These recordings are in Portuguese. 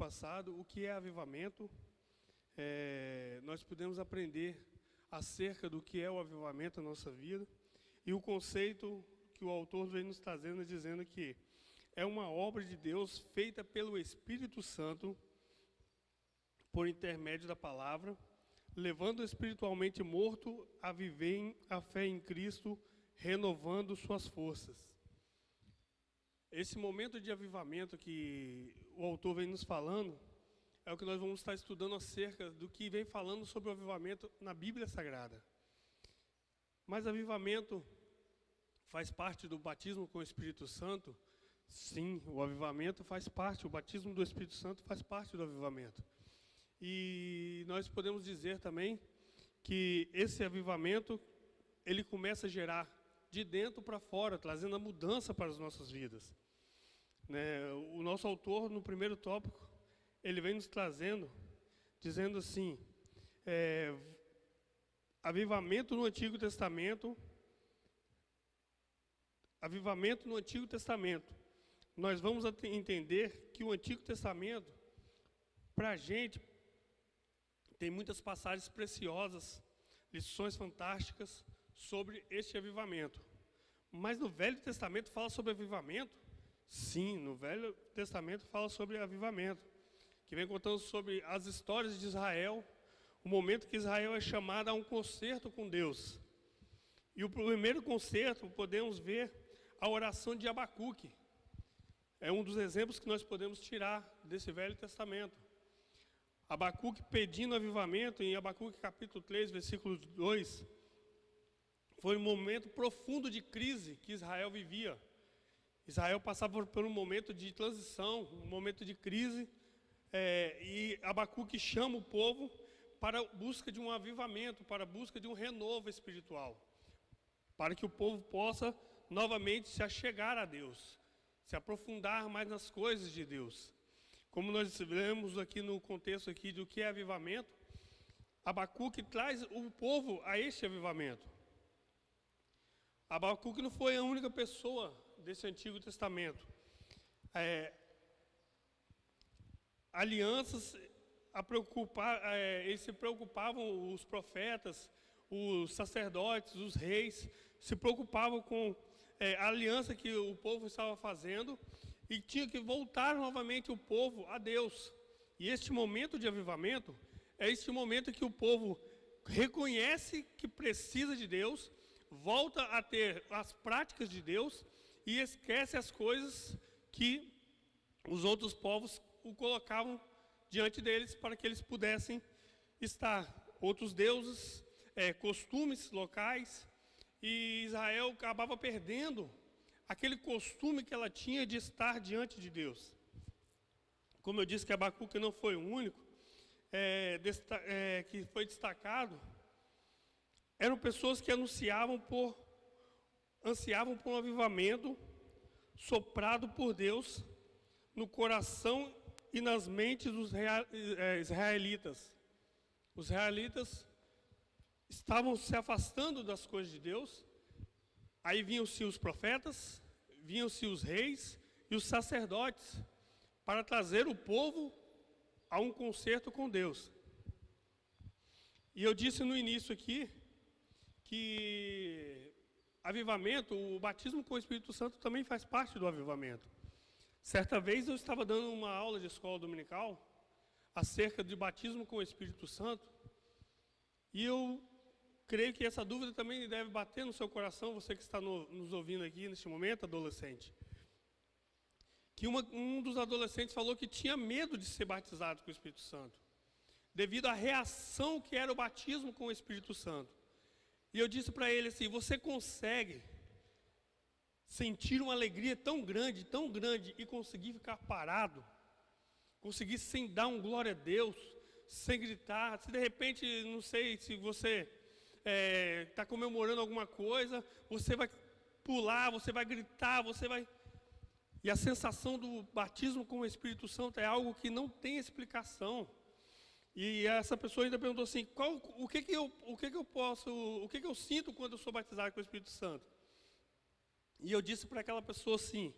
passado o que é avivamento. Nós pudemos aprender acerca do que é o avivamento na nossa vida. E o conceito que o autor vem nos trazendo, dizendo que é uma obra de Deus feita pelo Espírito Santo, por intermédio da palavra, levando o espiritualmente morto a viver a fé em Cristo, renovando suas forças. Esse momento de avivamento que o autor vem nos falando, é o que nós vamos estar estudando acerca do que vem falando sobre o avivamento na Bíblia Sagrada. Mas avivamento faz parte do batismo com o Espírito Santo? Sim, o avivamento faz parte, o batismo do Espírito Santo faz parte do avivamento. E nós podemos dizer também que esse avivamento, ele começa a gerar de dentro para fora, trazendo a mudança para as nossas vidas. O nosso autor, no primeiro tópico, ele vem nos trazendo, dizendo assim, avivamento no Antigo Testamento, avivamento no Antigo Testamento. Nós vamos entender que o Antigo Testamento, para a gente, tem muitas passagens preciosas, lições fantásticas sobre este avivamento. Mas no Velho Testamento fala sobre avivamento? Sim, no Velho Testamento fala sobre avivamento, que vem contando sobre as histórias de Israel, o momento que Israel é chamado a um concerto com Deus. E o primeiro concerto, podemos ver a oração de Abacuque. É um dos exemplos que nós podemos tirar desse Velho Testamento. Abacuque pedindo avivamento, em Abacuque capítulo 3, versículo 2, foi um momento profundo de crise que Israel vivia. Israel passava por um momento de transição, um momento de crise, e Abacuque chama o povo para a busca de um avivamento, para a busca de um renovo espiritual, para que o povo possa novamente se achegar a Deus, se aprofundar mais nas coisas de Deus. Como nós vemos aqui no contexto aqui do que é avivamento, Abacuque traz o povo a este avivamento. Abacuque não foi a única pessoa desse Antigo Testamento. Alianças eles se preocupavam, os profetas, os sacerdotes, os reis, se preocupavam com a aliança que o povo estava fazendo, e tinha que voltar novamente o povo a Deus. E este momento de avivamento é este momento que o povo reconhece que precisa de Deus, volta a ter as práticas de Deus e esquece as coisas que os outros povos o colocavam diante deles para que eles pudessem estar. Outros deuses, costumes locais, e Israel acabava perdendo aquele costume que ela tinha de estar diante de Deus. Como eu disse que Abacuque não foi o único que foi destacado, eram pessoas que ansiavam por um avivamento soprado por Deus no coração e nas mentes dos israelitas. Os israelitas estavam se afastando das coisas de Deus. Aí vinham-se os profetas, vinham-se os reis e os sacerdotes para trazer o povo a um concerto com Deus. E eu disse no início aqui que avivamento, o batismo com o Espírito Santo também faz parte do avivamento. Certa vez eu estava dando uma aula de escola dominical acerca de batismo com o Espírito Santo, e eu creio que essa dúvida também deve bater no seu coração, você que está nos ouvindo aqui neste momento, adolescente. Que um dos adolescentes falou que tinha medo de ser batizado com o Espírito Santo, devido à reação que era o batismo com o Espírito Santo. E eu disse para ele assim, você consegue sentir uma alegria tão grande, e conseguir ficar parado, conseguir sem dar um glória a Deus, sem gritar, se de repente, não sei se você está comemorando alguma coisa, você vai pular, você vai gritar, E a sensação do batismo com o Espírito Santo é algo que não tem explicação. E essa pessoa ainda perguntou assim, o que eu sinto quando eu sou batizado com o Espírito Santo? E eu disse para aquela pessoa assim,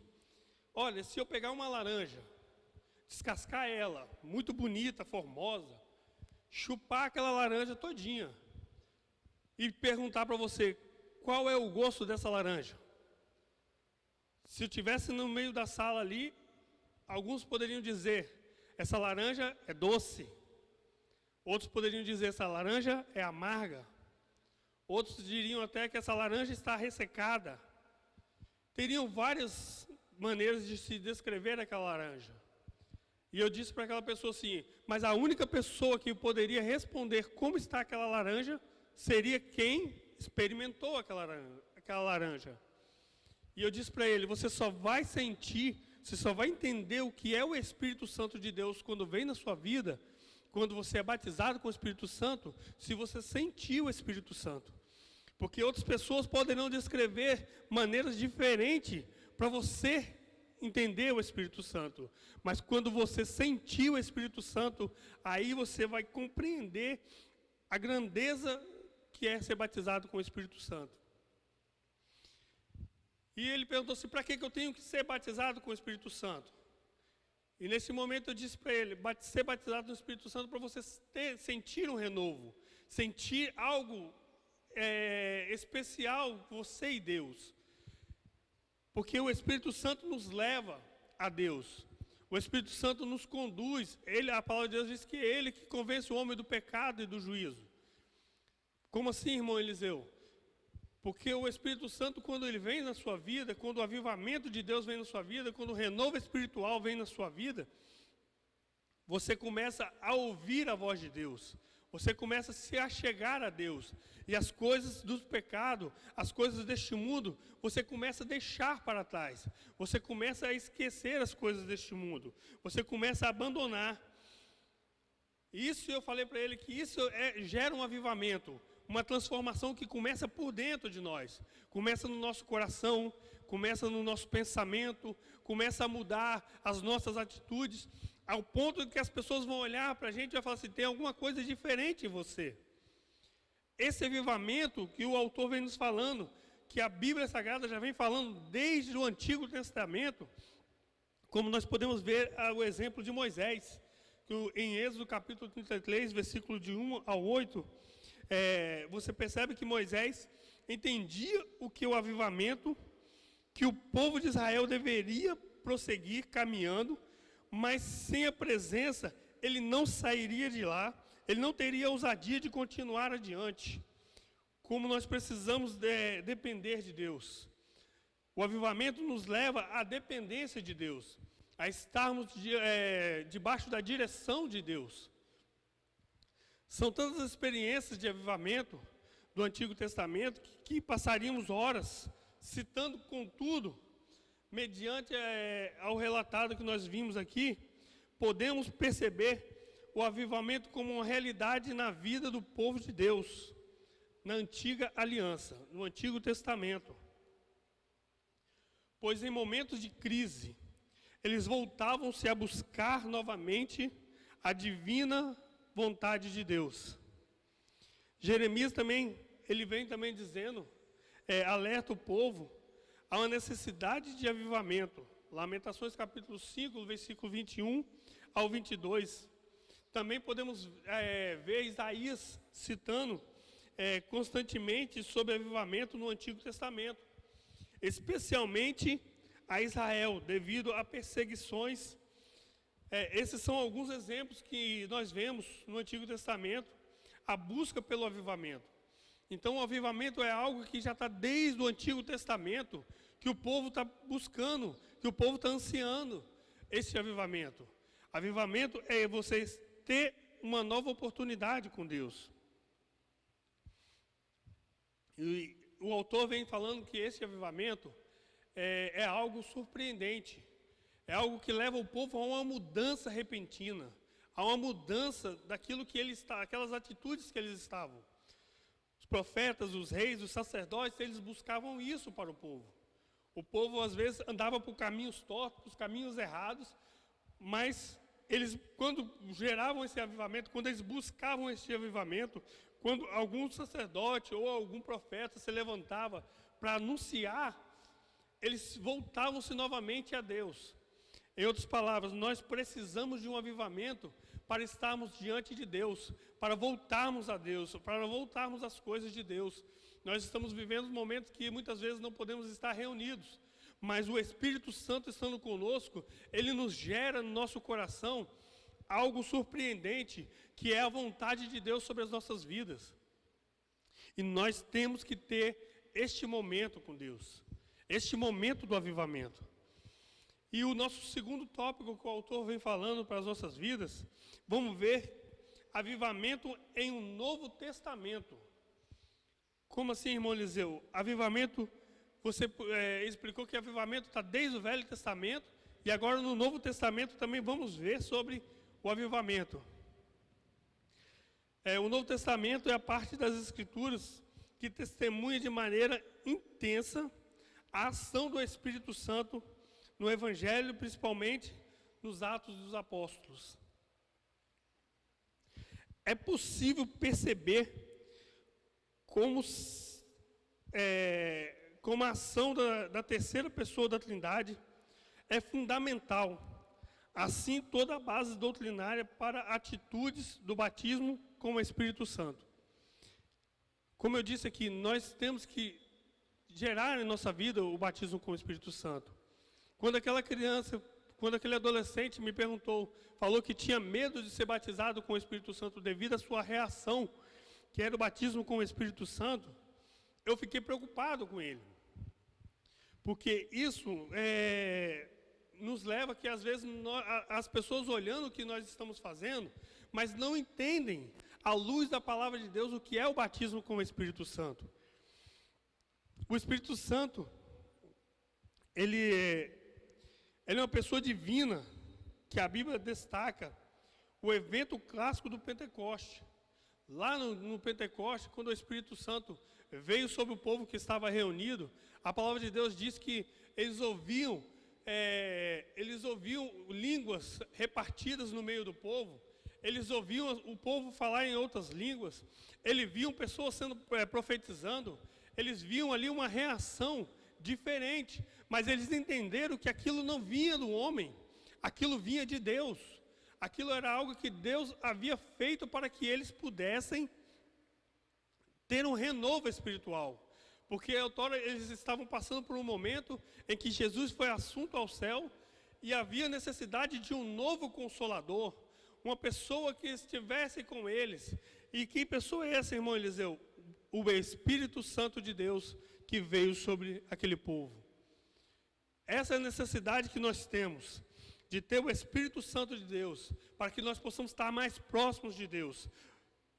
olha, se eu pegar uma laranja, descascar ela, muito bonita, formosa, chupar aquela laranja todinha e perguntar para você, qual é o gosto dessa laranja? Se eu estivesse no meio da sala ali, alguns poderiam dizer, essa laranja é doce. Outros poderiam dizer, essa laranja é amarga. Outros diriam até que essa laranja está ressecada. Teriam várias maneiras de se descrever aquela laranja. E eu disse para aquela pessoa assim, mas a única pessoa que poderia responder como está aquela laranja seria quem experimentou aquela laranja. E eu disse para ele, você só vai sentir, você só vai entender o que é o Espírito Santo de Deus quando vem na sua vida, quando você é batizado com o Espírito Santo, se você sentir o Espírito Santo. Porque outras pessoas poderão descrever maneiras diferentes para você entender o Espírito Santo. Mas quando você sentir o Espírito Santo, aí você vai compreender a grandeza que é ser batizado com o Espírito Santo. E ele perguntou assim, para que eu tenho que ser batizado com o Espírito Santo? E nesse momento eu disse para ele, ser batizado no Espírito Santo para você sentir um renovo, sentir algo especial, você e Deus. Porque o Espírito Santo nos leva a Deus. O Espírito Santo nos conduz. A palavra de Deus diz que é Ele que convence o homem do pecado e do juízo. Como assim, irmão Eliseu? Porque o Espírito Santo, quando ele vem na sua vida, quando o avivamento de Deus vem na sua vida, quando o renovo espiritual vem na sua vida, você começa a ouvir a voz de Deus. Você começa a se achegar a Deus. E as coisas do pecado, as coisas deste mundo, você começa a deixar para trás. Você começa a esquecer as coisas deste mundo. Você começa a abandonar. Isso eu falei para ele que isso gera um avivamento. Uma transformação que começa por dentro de nós. Começa no nosso coração, começa no nosso pensamento, começa a mudar as nossas atitudes, ao ponto de que as pessoas vão olhar para a gente e vão falar assim, tem alguma coisa diferente em você. Esse avivamento que o autor vem nos falando, que a Bíblia Sagrada já vem falando desde o Antigo Testamento, como nós podemos ver o exemplo de Moisés, que em Êxodo capítulo 33, versículo de 1 ao 8, você percebe que Moisés entendia o que o avivamento, que o povo de Israel deveria prosseguir caminhando, mas sem a presença, ele não sairia de lá, ele não teria ousadia de continuar adiante. Como nós precisamos depender de Deus. O avivamento nos leva à dependência de Deus, a estarmos debaixo da direção de Deus. São tantas experiências de avivamento do Antigo Testamento que passaríamos horas citando, contudo, mediante ao relatado que nós vimos aqui, podemos perceber o avivamento como uma realidade na vida do povo de Deus, na antiga aliança, no Antigo Testamento. Pois em momentos de crise, eles voltavam-se a buscar novamente a divina vontade de Deus. Jeremias também, ele vem também dizendo, alerta o povo a uma necessidade de avivamento. Lamentações capítulo 5, versículo 21 ao 22. Também podemos ver Isaías citando constantemente sobre avivamento no Antigo Testamento, especialmente a Israel, devido a perseguições. Esses são alguns exemplos que nós vemos no Antigo Testamento, a busca pelo avivamento. Então, o avivamento é algo que já está desde o Antigo Testamento, que o povo está buscando, que o povo está ansiando esse avivamento. Avivamento é você ter uma nova oportunidade com Deus. E o autor vem falando que esse avivamento é algo surpreendente. É algo que leva o povo a uma mudança repentina, a uma mudança daquilo que ele está, aquelas atitudes que eles estavam. Os profetas, os reis, os sacerdotes, eles buscavam isso para o povo. O povo, às vezes, andava por caminhos tortos, por caminhos errados, mas eles, quando geravam esse avivamento, quando eles buscavam esse avivamento, quando algum sacerdote ou algum profeta se levantava para anunciar, eles voltavam-se novamente a Deus. Em outras palavras, nós precisamos de um avivamento para estarmos diante de Deus, para voltarmos a Deus, para voltarmos às coisas de Deus. Nós estamos vivendo momentos que muitas vezes não podemos estar reunidos, mas o Espírito Santo estando conosco, ele nos gera no nosso coração algo surpreendente, que é a vontade de Deus sobre as nossas vidas. E nós temos que ter este momento com Deus, este momento do avivamento. E o nosso segundo tópico que o autor vem falando para as nossas vidas, vamos ver avivamento em um Novo Testamento. Como assim, irmão Eliseu? Avivamento, você explicou que avivamento está desde o Velho Testamento, e agora no Novo Testamento também vamos ver sobre o avivamento. O Novo Testamento é a parte das Escrituras que testemunha de maneira intensa a ação do Espírito Santo no Evangelho, principalmente nos Atos dos Apóstolos. É possível perceber como a ação da terceira pessoa da Trindade é fundamental. Assim, toda a base doutrinária para atitudes do batismo com o Espírito Santo. Como eu disse aqui, nós temos que gerar em nossa vida o batismo com o Espírito Santo. Quando aquele adolescente me falou que tinha medo de ser batizado com o Espírito Santo devido à sua reação, que era o batismo com o Espírito Santo, eu fiquei preocupado com ele. Porque isso nos leva que, às vezes, as pessoas olhando o que nós estamos fazendo, mas não entendem, à luz da palavra de Deus, o que é o batismo com o Espírito Santo. O Espírito Santo, ele é uma pessoa divina, que a Bíblia destaca o evento clássico do Pentecoste. Lá no Pentecoste, quando o Espírito Santo veio sobre o povo que estava reunido, a palavra de Deus diz que eles ouviam línguas repartidas no meio do povo, eles ouviam o povo falar em outras línguas, eles viam pessoas profetizando, eles viam ali uma reação diferente, mas eles entenderam que aquilo não vinha do homem, aquilo vinha de Deus. Aquilo era algo que Deus havia feito para que eles pudessem ter um renovo espiritual. Porque outrora eles estavam passando por um momento em que Jesus foi assunto ao céu e havia necessidade de um novo Consolador, uma pessoa que estivesse com eles. E que pessoa é essa, irmão Eliseu? O Espírito Santo de Deus que veio sobre aquele povo. Essa é a necessidade que nós temos, de ter o Espírito Santo de Deus, para que nós possamos estar mais próximos de Deus.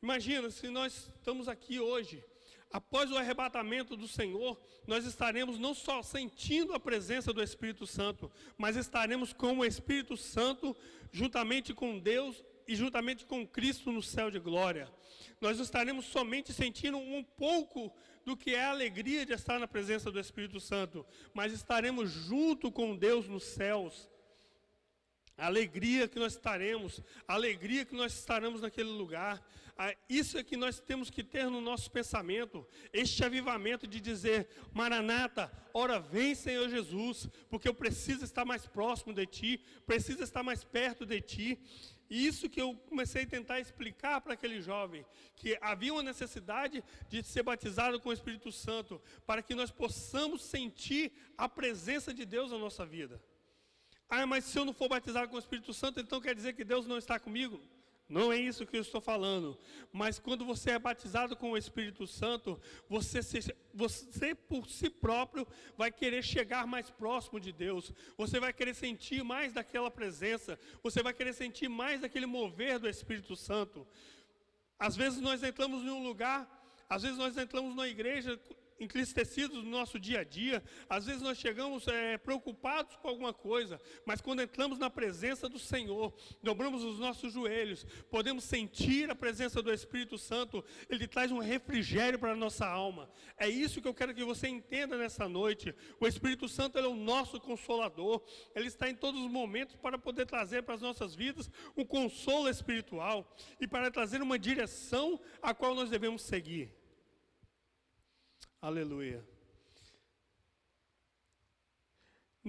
Imagina, se nós estamos aqui hoje, após o arrebatamento do Senhor, nós estaremos não só sentindo a presença do Espírito Santo, mas estaremos com o Espírito Santo, juntamente com Deus e juntamente com Cristo no céu de glória. Nós estaremos somente sentindo um pouco do que é a alegria de estar na presença do Espírito Santo, mas estaremos junto com Deus nos céus. A alegria que nós estaremos, a alegria que nós estaremos naquele lugar, isso é que nós temos que ter no nosso pensamento, este avivamento de dizer: Maranata, ora vem, Senhor Jesus, porque eu preciso estar mais próximo de Ti, preciso estar mais perto de Ti. E isso que eu comecei a tentar explicar para aquele jovem, que havia uma necessidade de ser batizado com o Espírito Santo, para que nós possamos sentir a presença de Deus na nossa vida. Mas se eu não for batizado com o Espírito Santo, então quer dizer que Deus não está comigo? Não é isso que eu estou falando. Mas quando você é batizado com o Espírito Santo, você por si próprio vai querer chegar mais próximo de Deus. Você vai querer sentir mais daquela presença. Você vai querer sentir mais daquele mover do Espírito Santo. Às vezes nós entramos em um lugar, às vezes nós entramos numa igreja entristecidos no nosso dia a dia, às vezes nós chegamos preocupados com alguma coisa, mas quando entramos na presença do Senhor, dobramos os nossos joelhos, podemos sentir a presença do Espírito Santo, Ele traz um refrigério para a nossa alma. É isso que eu quero que você entenda nessa noite. O Espírito Santo, Ele é o nosso Consolador, Ele está em todos os momentos para poder trazer para as nossas vidas um consolo espiritual e para trazer uma direção a qual nós devemos seguir. Aleluia.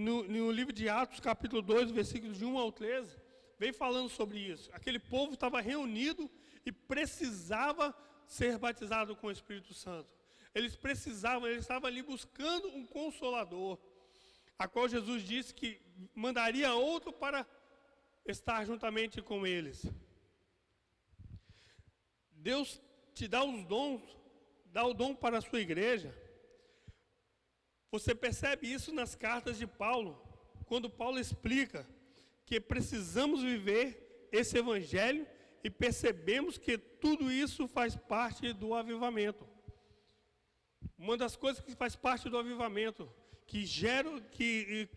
no livro de Atos, capítulo 2, versículos de 1 ao 13, vem falando sobre isso. Aquele povo estava reunido e precisava ser batizado com o Espírito Santo. Eles estavam ali buscando um consolador, a qual Jesus disse que mandaria outro para estar juntamente com eles. Deus te dá os dons, dá o dom para a sua igreja. Você percebe isso nas cartas de Paulo, quando Paulo explica que precisamos viver esse evangelho e percebemos que tudo isso faz parte do avivamento. Uma das coisas que faz parte do avivamento,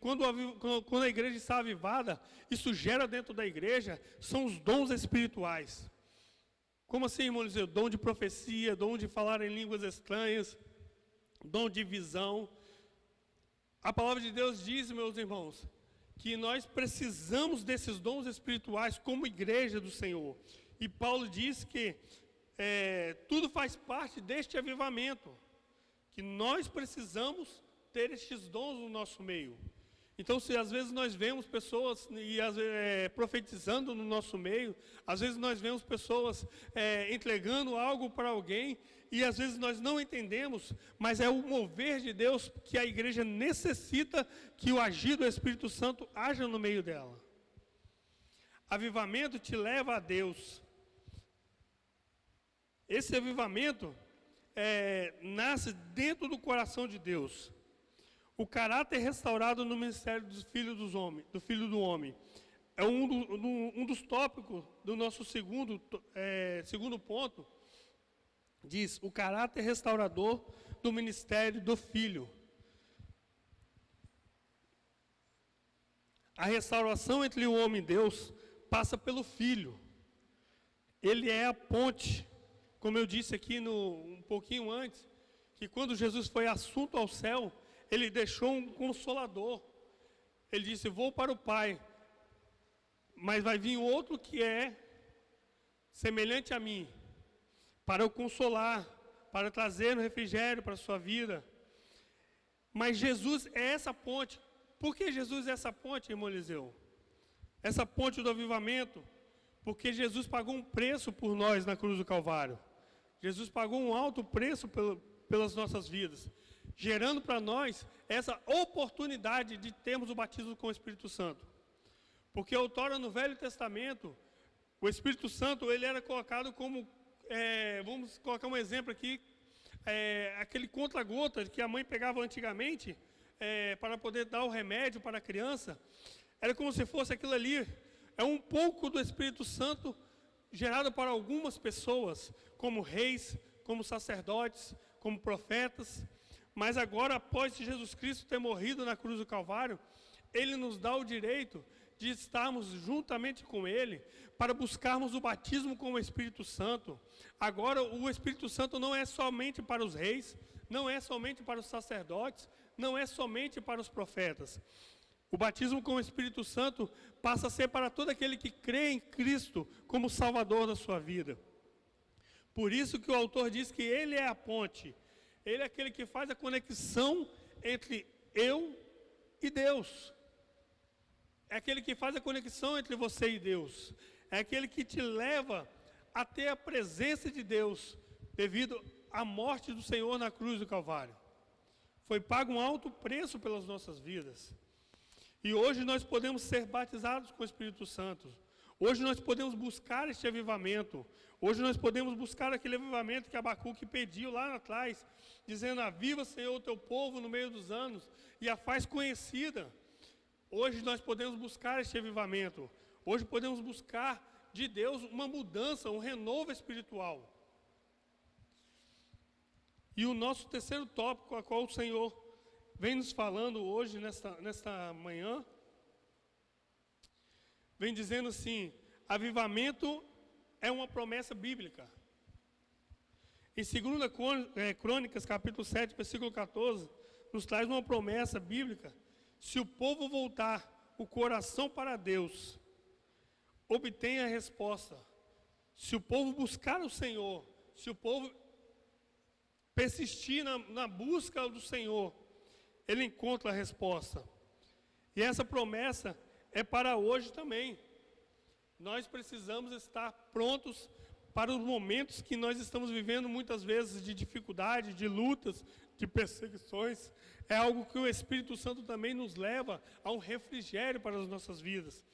quando a igreja está avivada, isso gera dentro da igreja, são os dons espirituais. Como assim, irmão Eliseu? Dom de profecia, dom de falar em línguas estranhas, dom de visão. A palavra de Deus diz, meus irmãos, que nós precisamos desses dons espirituais como igreja do Senhor. E Paulo diz que tudo faz parte deste avivamento, que nós precisamos ter estes dons no nosso meio. Então, se às vezes nós vemos pessoas profetizando no nosso meio, às vezes nós vemos pessoas entregando algo para alguém, e às vezes nós não entendemos, mas é o mover de Deus que a igreja necessita que o agir do Espírito Santo haja no meio dela. Avivamento te leva a Deus. Esse avivamento nasce dentro do coração de Deus. O caráter restaurado no ministério do Filho do Homem. É um dos tópicos do nosso segundo ponto. Diz, o caráter restaurador do ministério do Filho. A restauração entre o homem e Deus passa pelo Filho. Ele é a ponte. Como eu disse aqui um pouquinho antes, que quando Jesus foi assunto ao céu, ele deixou um consolador. Ele disse, vou para o Pai, mas vai vir outro que é semelhante a mim, para o consolar, para trazer um refrigério para a sua vida. Mas Jesus é essa ponte. Por que Jesus é essa ponte, irmão Eliseu? Essa ponte do avivamento, porque Jesus pagou um preço por nós na cruz do Calvário. Jesus pagou um alto preço pelas nossas vidas, gerando para nós essa oportunidade de termos o batismo com o Espírito Santo. Porque outrora no Velho Testamento, o Espírito Santo ele era colocado como, vamos colocar um exemplo aqui, aquele contra-gota que a mãe pegava antigamente para poder dar o remédio para a criança. Era como se fosse aquilo ali, um pouco do Espírito Santo gerado para algumas pessoas, como reis, como sacerdotes, como profetas. Mas agora, após Jesus Cristo ter morrido na cruz do Calvário, Ele nos dá o direito de estarmos juntamente com Ele, para buscarmos o batismo com o Espírito Santo. Agora, o Espírito Santo não é somente para os reis, não é somente para os sacerdotes, não é somente para os profetas. O batismo com o Espírito Santo passa a ser para todo aquele que crê em Cristo como Salvador da sua vida. Por isso que o autor diz que Ele é a ponte. Ele é aquele que faz a conexão entre eu e Deus. É aquele que faz a conexão entre você e Deus. É aquele que te leva a ter a presença de Deus devido à morte do Senhor na cruz do Calvário. Foi pago um alto preço pelas nossas vidas. E hoje nós podemos ser batizados com o Espírito Santo. Hoje nós podemos buscar este avivamento. Hoje nós podemos buscar aquele avivamento que Abacuque pediu lá atrás, dizendo, aviva, Senhor, o teu povo no meio dos anos, e a faz conhecida. Hoje nós podemos buscar este avivamento. Hoje podemos buscar de Deus uma mudança, um renovo espiritual. E o nosso terceiro tópico, a qual o Senhor vem nos falando hoje, nesta manhã, vem dizendo assim, avivamento é uma promessa bíblica. Em 2 Crônicas, capítulo 7, versículo 14, nos traz uma promessa bíblica. Se o povo voltar o coração para Deus, obtém a resposta. Se o povo buscar o Senhor, se o povo persistir na busca do Senhor, ele encontra a resposta. E essa promessa é para hoje também. Nós precisamos estar prontos para os momentos que nós estamos vivendo muitas vezes de dificuldade, de lutas, de perseguições. É algo que o Espírito Santo também nos leva a um refrigério para as nossas vidas.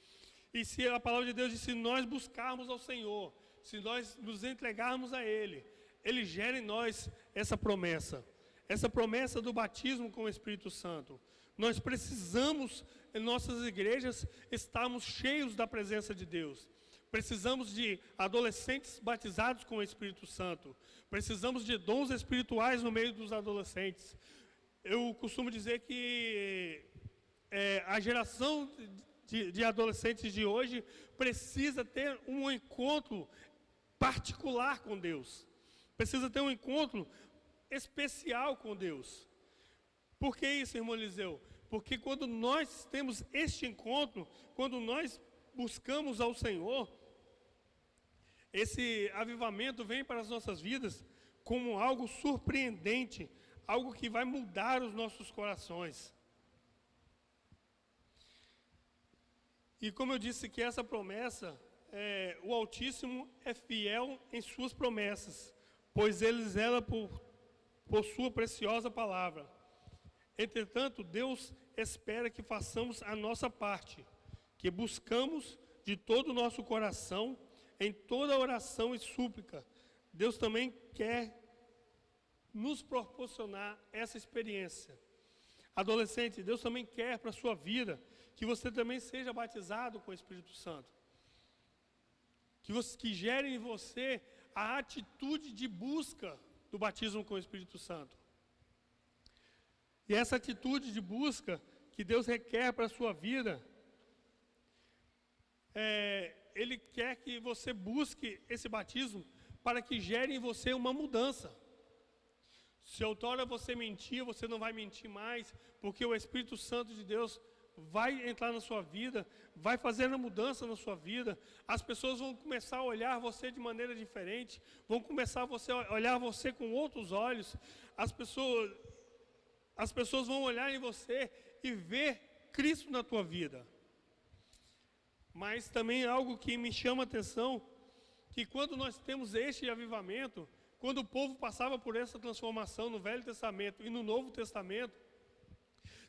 E se a palavra de Deus diz, se nós buscarmos ao Senhor, se nós nos entregarmos a Ele, Ele gera em nós essa promessa do batismo com o Espírito Santo. Nós precisamos, em nossas igrejas, estarmos cheios da presença de Deus. Precisamos de adolescentes batizados com o Espírito Santo. Precisamos de dons espirituais no meio dos adolescentes. Eu costumo dizer que a geração de adolescentes de hoje precisa ter um encontro particular com Deus. Precisa ter um encontro especial com Deus. Por que isso, irmão Eliseu? Porque quando nós temos este encontro, quando nós buscamos ao Senhor, esse avivamento vem para as nossas vidas como algo surpreendente, algo que vai mudar os nossos corações. E como eu disse que essa promessa, o Altíssimo é fiel em suas promessas, pois Ele zela por sua preciosa palavra. Entretanto, Deus espera que façamos a nossa parte, que buscamos de todo o nosso coração, em toda oração e súplica. Deus também quer nos proporcionar essa experiência. Adolescente, Deus também quer para a sua vida que você também seja batizado com o Espírito Santo. Que gere em você a atitude de busca do batismo com o Espírito Santo. E essa atitude de busca que Deus requer para a sua vida, Ele quer que você busque esse batismo para que gere em você uma mudança. Se outrora você mentia, você não vai mentir mais, porque o Espírito Santo de Deus vai entrar na sua vida, vai fazer a mudança na sua vida. As pessoas vão começar a olhar você de maneira diferente, vão começar a olhar você com outros olhos. As pessoas vão olhar em você e ver Cristo na tua vida. Mas também algo que me chama a atenção, que quando nós temos este avivamento, quando o povo passava por essa transformação no Velho Testamento e no Novo Testamento,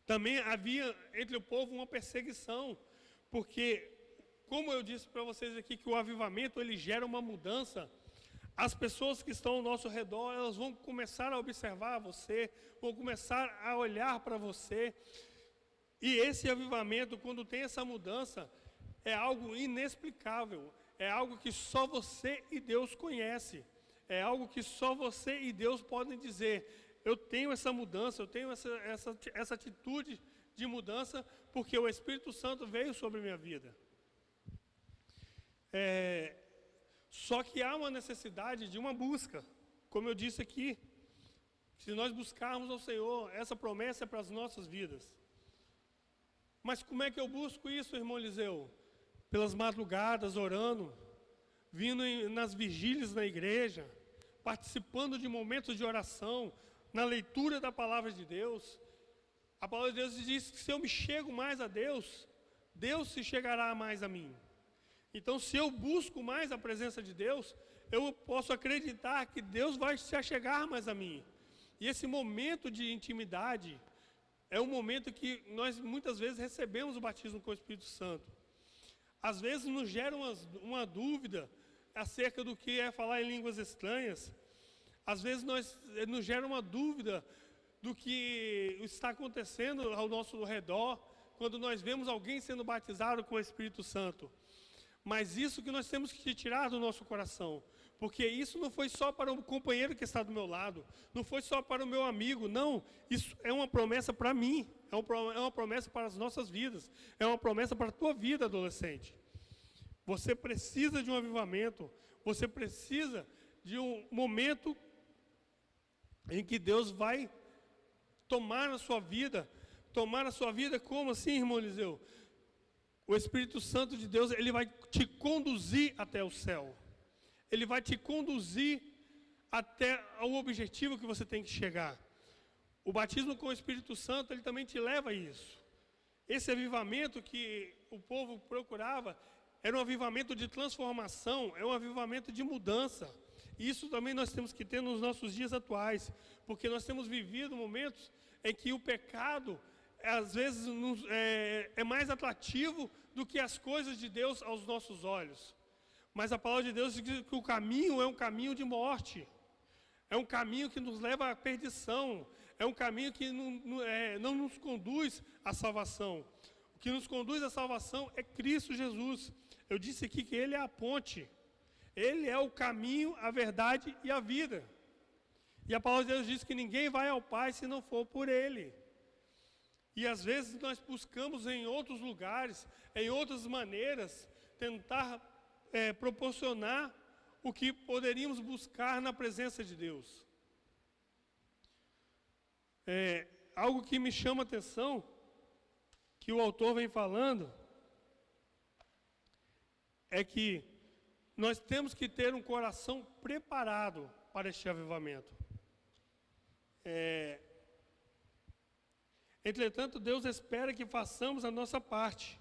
também havia entre o povo uma perseguição, porque, como eu disse para vocês aqui, que o avivamento ele gera uma mudança. As pessoas que estão ao nosso redor, elas vão começar a observar você, vão começar a olhar para você. E esse avivamento, quando tem essa mudança, é algo inexplicável, é algo que só você e Deus conhece, é algo que só você e Deus podem dizer. Eu tenho essa mudança, eu tenho essa atitude de mudança, porque o Espírito Santo veio sobre a minha vida. Só que há uma necessidade de uma busca, como eu disse aqui. Se nós buscarmos ao Senhor, essa promessa é para as nossas vidas. Mas como é que eu busco isso, irmão Eliseu? Pelas madrugadas, orando, vindo nas vigílias na igreja, participando de momentos de oração, na leitura da palavra de Deus. A palavra de Deus diz que se eu me chego mais a Deus, Deus se chegará mais a mim. Então, se eu busco mais a presença de Deus, eu posso acreditar que Deus vai se achegar mais a mim. E esse momento de intimidade é um momento que nós muitas vezes recebemos o batismo com o Espírito Santo. Às vezes nos gera uma dúvida acerca do que é falar em línguas estranhas. Às vezes nos gera uma dúvida do que está acontecendo ao nosso redor, quando nós vemos alguém sendo batizado com o Espírito Santo. Mas isso que nós temos que tirar do nosso coração, porque isso não foi só para o companheiro que está do meu lado, não foi só para o meu amigo, não. Isso é uma promessa para mim, é uma promessa para as nossas vidas, é uma promessa para a tua vida, adolescente. Você precisa de um avivamento, você precisa de um momento em que Deus vai tomar a sua vida como assim, irmão Eliseu? O Espírito Santo de Deus, ele vai te conduzir até o céu. Ele vai te conduzir até o objetivo que você tem que chegar. O batismo com o Espírito Santo, ele também te leva a isso. Esse avivamento que o povo procurava era um avivamento de transformação, é um avivamento de mudança. E isso também nós temos que ter nos nossos dias atuais, porque nós temos vivido momentos em que o pecado, às vezes, é mais atrativo do que as coisas de Deus aos nossos olhos. Mas a palavra de Deus diz que o caminho é um caminho de morte, é um caminho que nos leva à perdição, é um caminho que não nos conduz à salvação. O que nos conduz à salvação é Cristo Jesus. Eu disse aqui que Ele é a ponte, Ele é o caminho, a verdade e a vida. E a palavra de Deus diz que ninguém vai ao Pai se não for por Ele. E às vezes nós buscamos em outros lugares, em outras maneiras, tentar proporcionar o que poderíamos buscar na presença de Deus. Algo que me chama a atenção, que o autor vem falando, é que nós temos que ter um coração preparado para este avivamento. Entretanto, Deus espera que façamos a nossa parte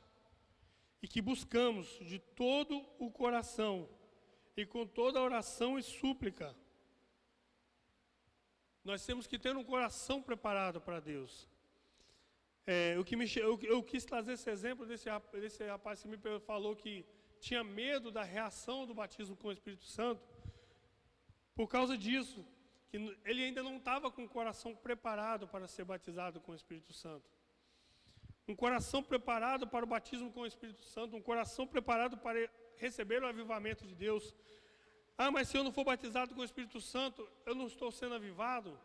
e que buscamos de todo o coração e com toda a oração e súplica. Nós temos que ter um coração preparado para Deus. Eu quis trazer esse exemplo desse rapaz que me falou que tinha medo da reação do batismo com o Espírito Santo, por causa disso, que ele ainda não estava com o coração preparado para ser batizado com o Espírito Santo. Um coração preparado para o batismo com o Espírito Santo, um coração preparado para receber o avivamento de Deus. Mas se eu não for batizado com o Espírito Santo, eu não estou sendo avivado?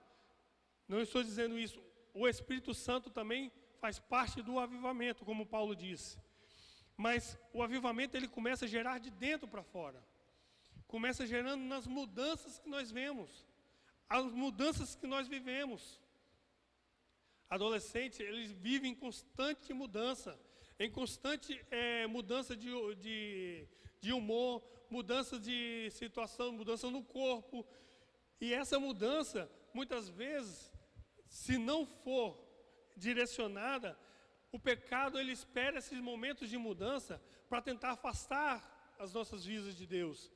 Não estou dizendo isso. O Espírito Santo também faz parte do avivamento, como Paulo disse. Mas o avivamento, ele começa a gerar de dentro para fora. Começa gerando nas mudanças que nós vemos. As mudanças que nós vivemos. Adolescentes, eles vivem em constante mudança. Em constante mudança de humor, mudança de situação, mudança no corpo. E essa mudança, muitas vezes, se não for direcionada, o pecado, ele espera esses momentos de mudança para tentar afastar as nossas vidas de Deus.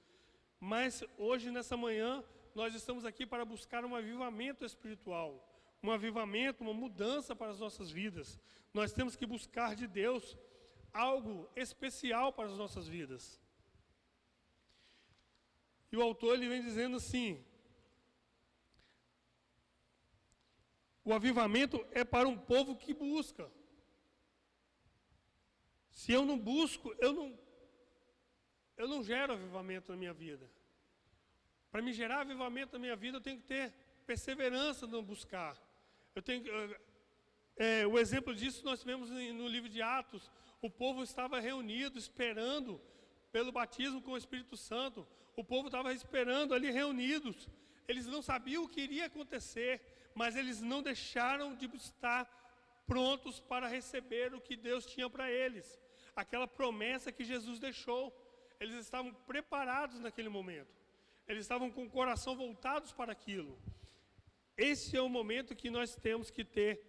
Mas hoje, nessa manhã, nós estamos aqui para buscar um avivamento espiritual, um avivamento, uma mudança para as nossas vidas. Nós temos que buscar de Deus algo especial para as nossas vidas. E o autor, ele vem dizendo assim: o avivamento é para um povo que busca. Se eu não busco, eu não gero avivamento na minha vida. Para me gerar avivamento na minha vida, eu tenho que ter perseverança no buscar. O exemplo disso nós tivemos no livro de Atos. O povo estava reunido, esperando pelo batismo com o Espírito Santo. O povo estava esperando ali reunidos. Eles não sabiam o que iria acontecer, mas eles não deixaram de estar prontos para receber o que Deus tinha para eles. Aquela promessa que Jesus deixou. Eles estavam preparados naquele momento. Eles estavam com o coração voltados para aquilo. Esse é o momento que nós temos que ter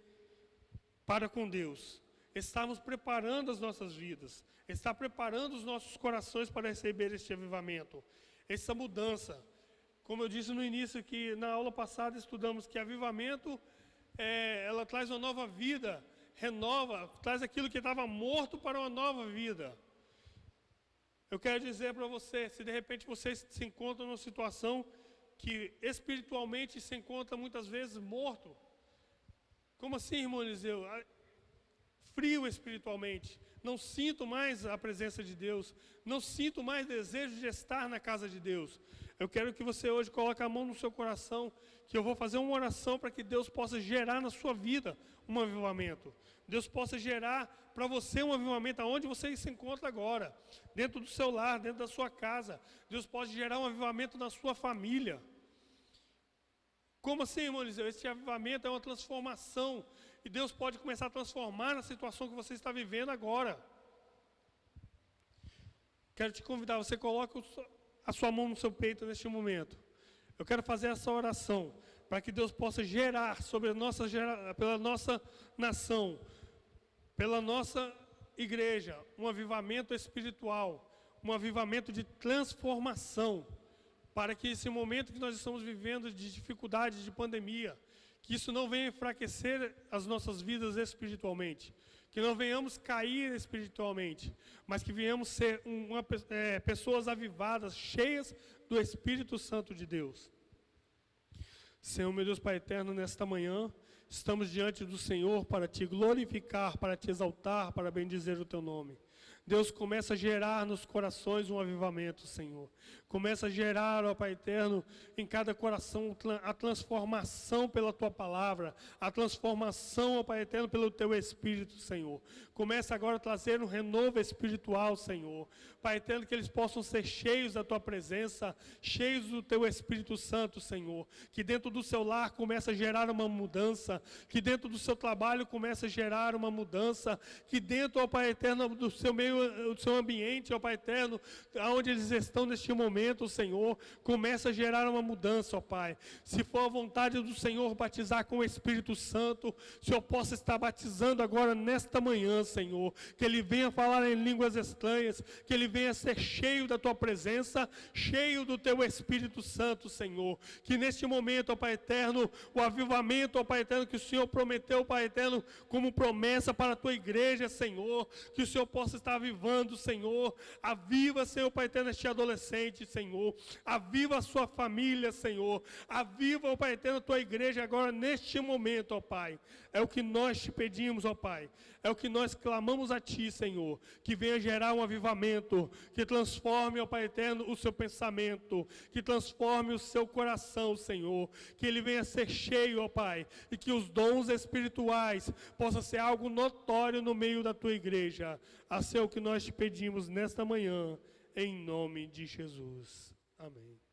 para com Deus. Estamos preparando as nossas vidas. Está preparando os nossos corações para receber este avivamento. Essa mudança. Como eu disse no início, que na aula passada estudamos que avivamento, ela traz uma nova vida, renova, traz aquilo que estava morto para uma nova vida. Eu quero dizer para você, se de repente você se encontra numa situação que espiritualmente se encontra muitas vezes morto. Como assim, irmão Eliseu? Frio espiritualmente. Não sinto mais a presença de Deus. Não sinto mais desejo de estar na casa de Deus. Eu quero que você hoje coloque a mão no seu coração, que eu vou fazer uma oração para que Deus possa gerar na sua vida um avivamento. Deus possa gerar para você um avivamento aonde você se encontra agora. Dentro do seu lar, dentro da sua casa. Deus pode gerar um avivamento na sua família. Como assim, irmão Eliseu? Esse avivamento é uma transformação. E Deus pode começar a transformar na situação que você está vivendo agora. Quero te convidar, você coloca a sua mão no seu peito neste momento. Eu quero fazer essa oração, para que Deus possa gerar sobre pela nossa nação, pela nossa igreja, um avivamento espiritual, um avivamento de transformação, para que esse momento que nós estamos vivendo de dificuldade, de pandemia, que isso não venha enfraquecer as nossas vidas espiritualmente, que não venhamos cair espiritualmente, mas que venhamos ser pessoas avivadas, cheias do Espírito Santo de Deus. Senhor, meu Deus Pai eterno, nesta manhã, estamos diante do Senhor para te glorificar, para te exaltar, para bendizer o teu nome. Deus, começa a gerar nos corações um avivamento, Senhor. Começa a gerar, ó Pai eterno, em cada coração a transformação pela Tua palavra, a transformação, ó Pai eterno, pelo Teu Espírito, Senhor. Começa agora a trazer um renovo espiritual, Senhor. Pai eterno, que eles possam ser cheios da Tua presença, cheios do Teu Espírito Santo, Senhor. Que dentro do seu lar comece a gerar uma mudança, que dentro do seu trabalho comece a gerar uma mudança, que dentro, ó Pai eterno, do seu meio, do seu ambiente, ó Pai eterno, onde eles estão neste momento, Senhor, começa a gerar uma mudança, ó Pai. Se for a vontade do Senhor batizar com o Espírito Santo, o Senhor possa estar batizando agora nesta manhã, Senhor, que Ele venha falar em línguas estranhas, que Ele venha ser cheio da Tua presença, cheio do Teu Espírito Santo, Senhor, que neste momento, ó Pai eterno, o avivamento, ó Pai eterno, que o Senhor prometeu, Pai eterno, como promessa para a Tua igreja, Senhor, que o Senhor possa estar avivando, Senhor. Aviva, Senhor Pai eterno, este adolescente, Senhor. Aviva a sua família, Senhor. Aviva, ó Pai eterno, a Tua igreja agora neste momento, ó Pai. É o que nós te pedimos, ó Pai. É o que nós clamamos a Ti, Senhor. Que venha gerar um avivamento, que transforme, ó Pai eterno, o seu pensamento, que transforme o seu coração, Senhor. Que ele venha ser cheio, ó Pai, e que os dons espirituais possam ser algo notório no meio da Tua igreja. Assim é o que nós te pedimos nesta manhã, em nome de Jesus. Amém.